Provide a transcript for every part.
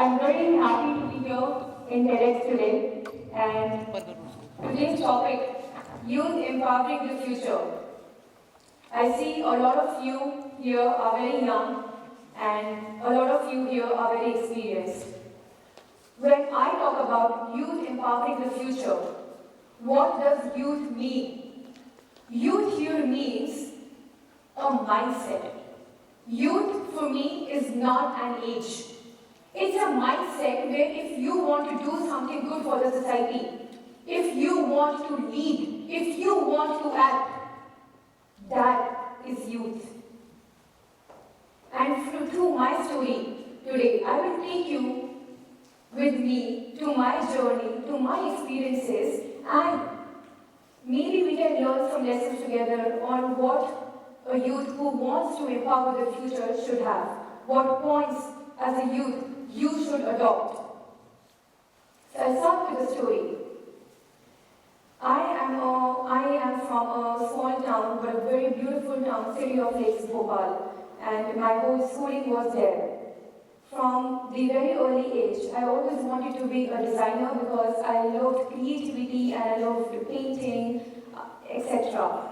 I'm very happy to be here in TEDx today, and today's topic, Youth Empowering the Future. I see a lot of you here are very young, and a lot of you here are very experienced. When I talk about youth empowering the future, what does youth mean? Youth here means a mindset. Youth for me is not an age. It's a mindset where if you want to do something good for the society, if you want to lead, if you want to act, that is youth. And through my story today, I will take you with me to my journey, to my experiences, and maybe we can learn some lessons together on what a youth who wants to empower the future should have. What points as a youth you should adopt. So I'll start with a story. I am from a small town, but a very beautiful town, city of Lakes, Bhopal, and my whole schooling was there. From the very early age, I always wanted to be a designer because I loved creativity and I loved painting, etc.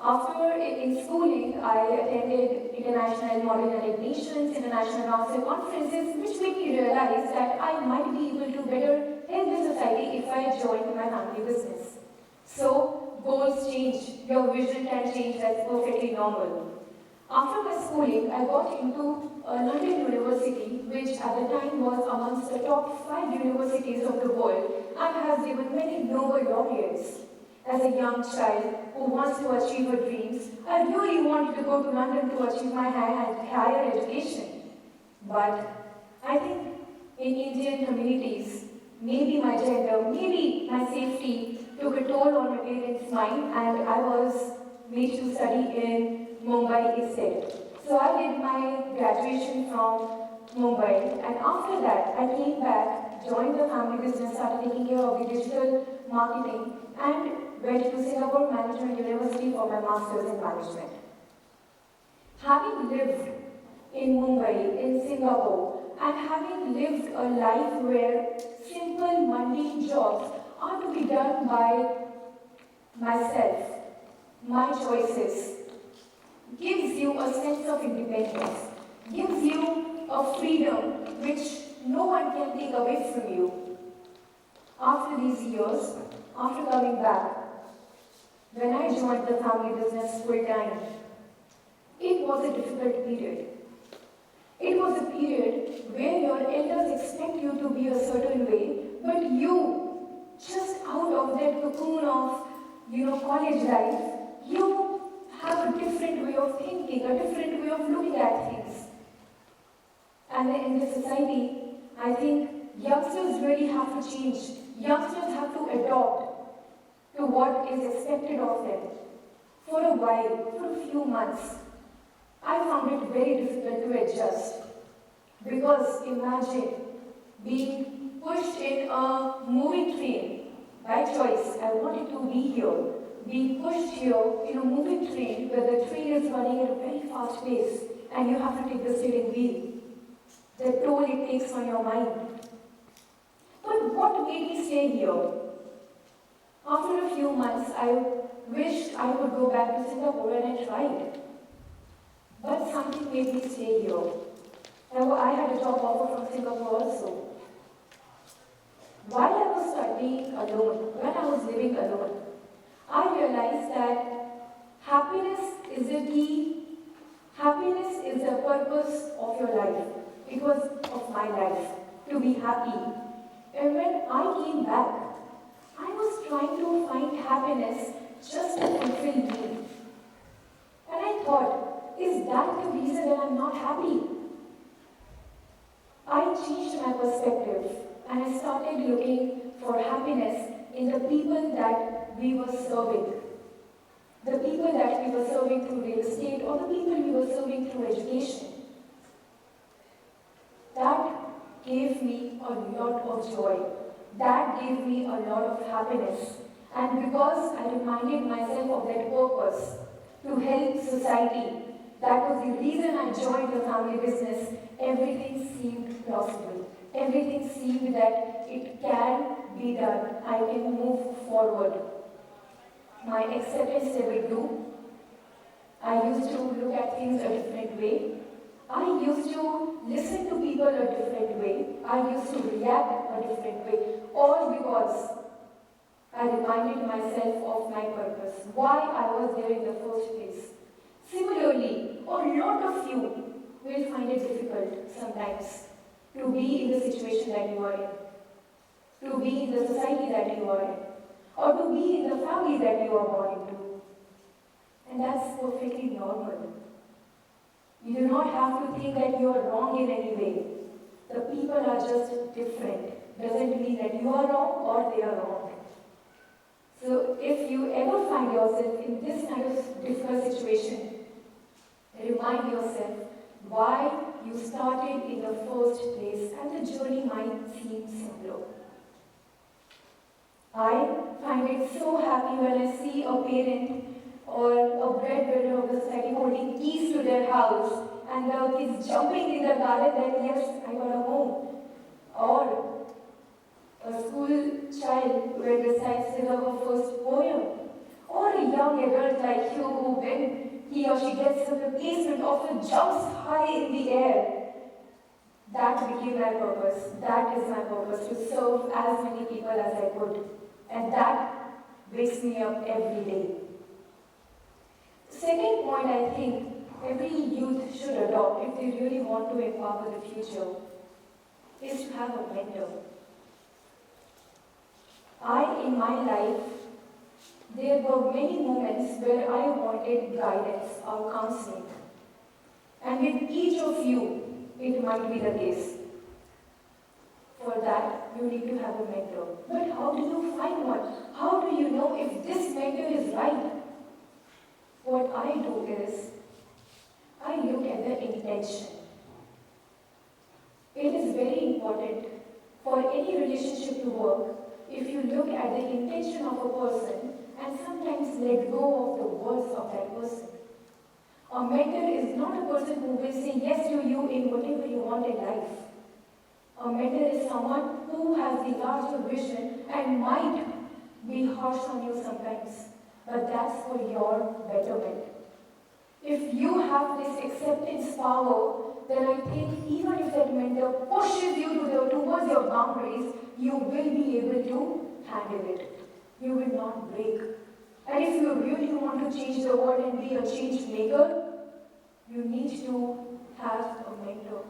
After in schooling, I attended international model and technicians, international council conferences, which made me realize that I might be able to better help the society if I joined my family business. So goals change, your vision can change, that's perfectly normal. After my schooling, I got into London University, which at the time was amongst the top 5 universities of the world and has given many Nobel laureates. As a young child who wants to achieve her dreams, I really wanted to go to London to achieve my higher education. But I think in Indian communities, maybe my gender, maybe my safety took a toll on my parents' mind, and I was made to study in Mumbai instead. So I did my graduation from Mumbai, and after that I came back, joined the family business, started taking care of the digital marketing, and went to Singapore Management University for my master's in management. Having lived in Mumbai, in Singapore, and having lived a life where simple mundane jobs are to be done by myself, my choices, gives you a sense of independence, gives you a freedom which no one can take away from you. After these years, after coming back, when I joined the family business full time, it was a difficult period. It was a period where your elders expect you to be a certain way, but you, just out of that cocoon of college life, you have a different way of thinking, a different way of looking at things. And in this society, I think youngsters really have to change. Youngsters have to adopt to what is expected of them. For a while, for a few months, I found it very difficult to adjust. Because imagine being pushed in a moving train by choice. I wanted to be here. Being pushed here in a moving train where the train is running at a very fast pace and you have to take the steering wheel. The toll it takes on your mind. But what made me stay here? After a few months, I wished I would go back to Singapore, and I tried. But something made me stay here. I had a job offer from Singapore also. While I was studying alone, when I was living alone, I realized that happiness is the key. Happiness is the purpose of your life. It was of my life, to be happy. And when I came back, I was trying to find happiness just to fulfill me. And I thought, is that the reason that I'm not happy? I changed my perspective and I started looking for happiness in the people that we were serving. The people that we were serving through real estate or the people we were serving through education. That gave me a lot of joy. That gave me a lot of happiness. And because I reminded myself of that purpose to help society, that was the reason I joined the family business. Everything seemed possible. Everything seemed that it can be done. I can move forward. My acceptance level grew. I used to look at things a different way. I used to listen to people a different way. I used to react a different way. All because I reminded myself of my purpose, why I was there in the first place. Similarly, a lot of you will find it difficult sometimes to be in the situation that you are in, to be in the society that you are in, or to be in the family that you are born into. And that's perfectly normal. You do not have to think that you are wrong in any way. The people are just different. Doesn't mean that you are wrong or they are wrong. So if you ever find yourself in this kind of difficult situation, remind yourself why you started in the first place, and the journey might seem simpler. I find it so happy when I see a parent or a breadwinner of the society holding keys to their house and the kids jumping in the garden that yes, I got a home. Or a school child who decides to have a first poem. Or a young adult like you who, when he or she gets a replacement, often jumps high in the air. That became my purpose. That is my purpose, to serve as many people as I could. And that wakes me up every day. Second point I think every youth should adopt if they really want to empower the future is to have a mentor. In my life, there were many moments where I wanted guidance or counseling. And with each of you, it might be the case. For that, you need to have a mentor. But how do you find one? How do you know if this mentor is right? What I do is, I look at the intention. It is very important for any relationship to work if you look at the intention of a person and sometimes let go of the words of that person. A mentor is not a person who will say yes to you in whatever you want in life. A mentor is someone who has the larger vision and might be harsh on you sometimes, but that's for your betterment. If you have this acceptance power, then I think even if that mentor pushes you towards your boundaries, you will be able to handle it. You will not break. And if you really want to change the world and be a change maker, you need to have a mentor.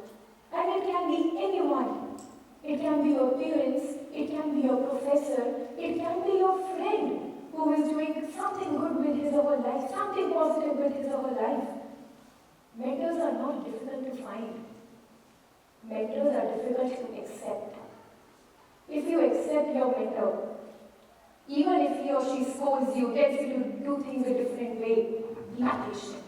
And it can be anyone. It can be your parents, it can be your professor, it can be your friend who is doing something good with his or her life, something positive with his or her life. Mentors are not difficult to find. Mentors are difficult to accept. If you accept your mentor, even if he or she scolds you, tells you to do things a different way, be patient.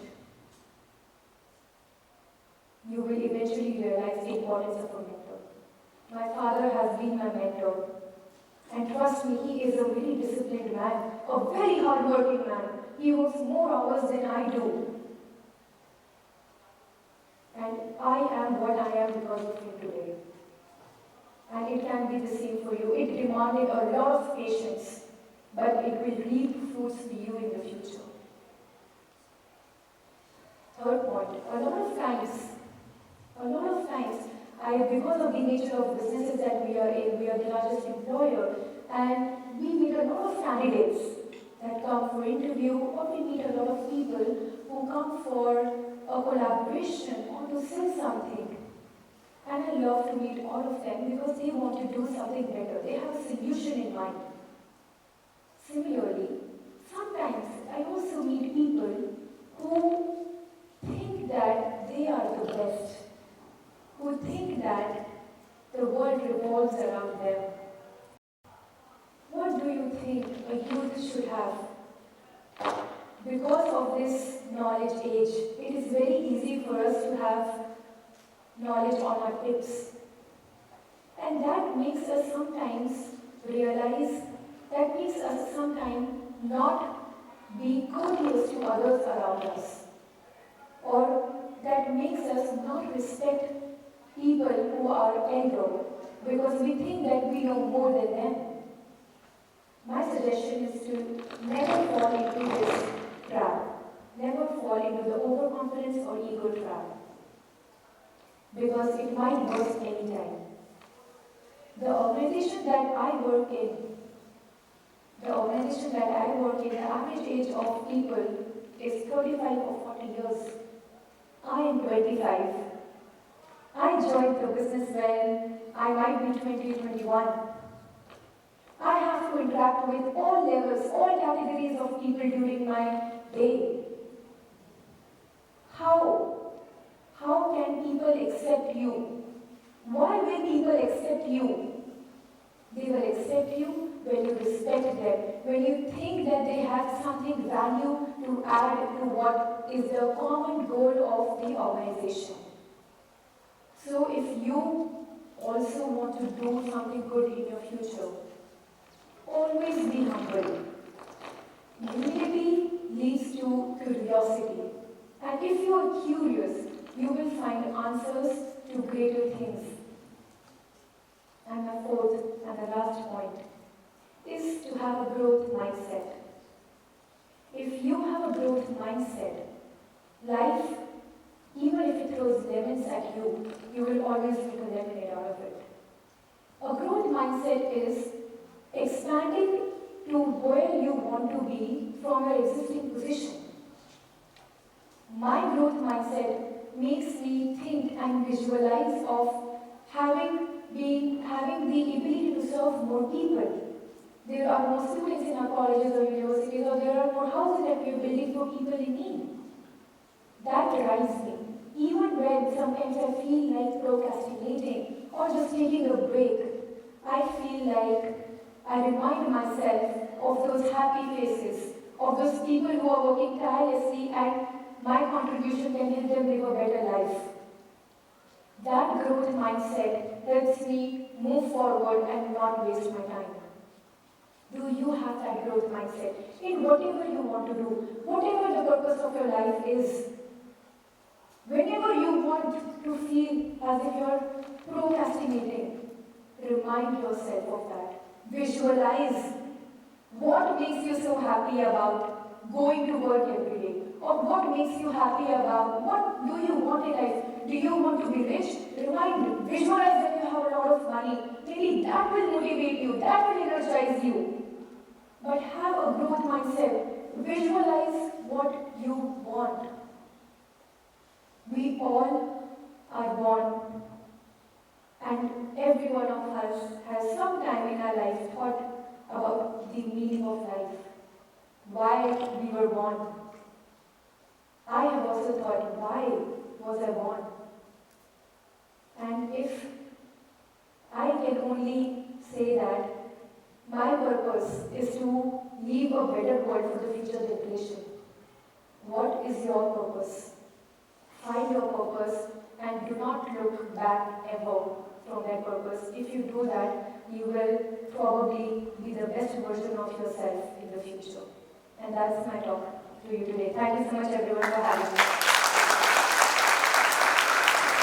You will eventually realize the importance of a mentor. My father has been my mentor. And trust me, he is a very disciplined man, a very hardworking man. He works more hours than I do. And I am what I am because of him today. And it can be the same for you. It demanded a lot of patience, but it will reap fruits for you in the future. Third point, a lot of times, because of the nature of businesses that we are in, we are the largest employer, and we meet a lot of candidates that come for interview, or we meet a lot of people who come for a collaboration or to sell something. And I love to meet all of them because they want to do something better. They have a solution in mind. Similarly, sometimes I also meet people who think that they are the best, who think that the world revolves around them. What do you think a youth should have? Because of this knowledge age, it is very easy for us to have knowledge on our tips. And that makes us sometimes realize, that makes us sometimes not be courteous to others around us. Or that makes us not respect people who are elder. because we think that we know more than them. My suggestion is to never fall into this trap. Never fall into the overconfidence or ego trap, because it might burst anytime. The organization that I work in, the average age of people is 35 or 40 years. I am 25. I joined the business when I might be 20 or 21. I have to interact with all levels, all categories of people during my day. How can people accept you? Why will people accept you? They will accept you when you respect them, when you think that they have something value to add to what is the common goal of the organization. So if you also want to do something good in your future, always be humble. Humility leads to curiosity. And if you are curious, you will find answers to greater things. And my fourth and the last point is to have a growth mindset. If you have a growth mindset, life, even if it throws lemons at you, you will always make a lemonade out of it. A growth mindset is expanding to where you want to be from your existing position. My growth mindset makes me think and visualize of having the ability to serve more people. There are more students in our colleges or universities, or there are more houses that we are building for people in need. That drives me. Even when sometimes I feel like procrastinating or just taking a break, I feel like I remind myself of those happy faces, of those people who are working tirelessly, and my contribution can help them live a better life. That growth mindset helps me move forward and not waste my time. Do you have that growth mindset in whatever you want to do, whatever the purpose of your life is? Whenever you want to feel as if you're procrastinating, remind yourself of that. Visualize what makes you so happy about going to work every day, or what makes you happy about what do you want in life. Do you want to be rich? Visualize that you have a lot of money. Maybe that will motivate you, that will energize you. But have a growth mindset. Visualize what you want. We all are born, and every one of us has some time in our life thought about the meaning of life, why we were born. I have also thought, why was I born? And if I can only say that my purpose is to leave a better world for the future generation. What is your purpose? Find your purpose and do not look back ever from that purpose. If you do that, you will probably be the best version of yourself in the future. And that's my talk to you today. Thank you so much everyone for having me.